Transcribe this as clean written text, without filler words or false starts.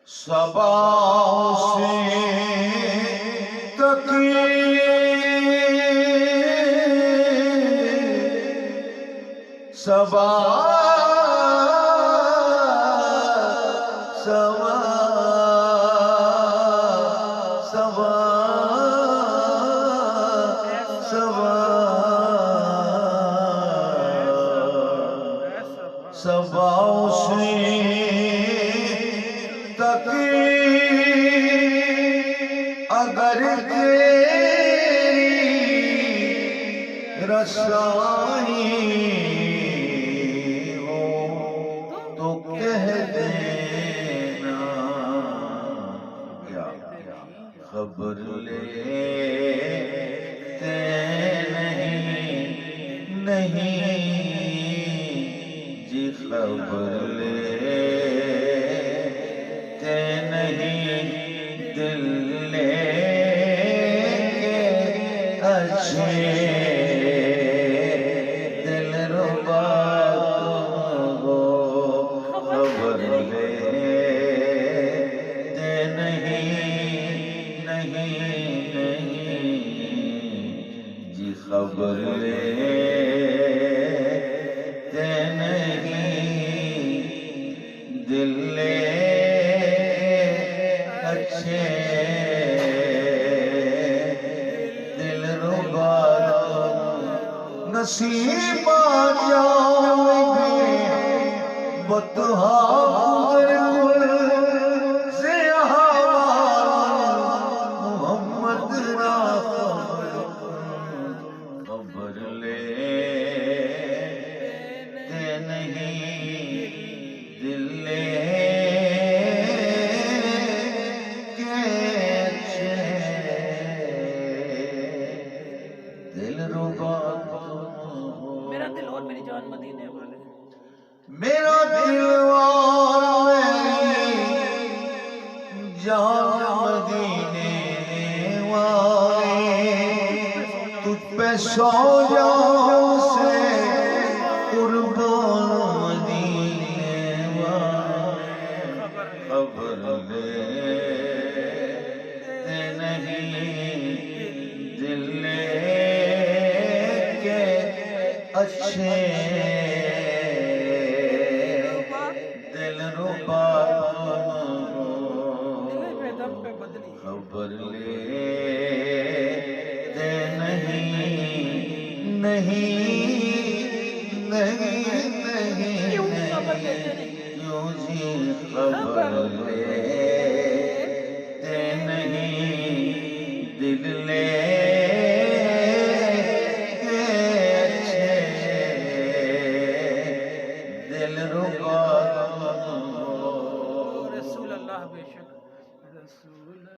صبا سے تقی صبا صبا صبا صبا صبا سے تقی اگر تیری رسائی ہو تو کہہ دینا کیا خبر لیتے نہیں جی خبر لیتے نہیں دل لے کے اچھے دل ربا ہو خبر لیتے نہیں جی خبر لیتے نہیں دل لے اچھے دل ربا نصیب آ جاؤ گے بطہا گزر گل سے محمد را خبر لیتے نہیں دل لے میرا دل اور میری جان مدینے والے میرا دل اور میری جان مدینے والے تجھ پہ سو جاؤں سے قربان مدینے والے خبر لیتے نہیں دل لے کے اچھے دل ربا خبر لیتے نہیں کیوں جی خبر لیتے نہیں دل لے کے اچھے دل ربا رسول اللہ بے شک رسول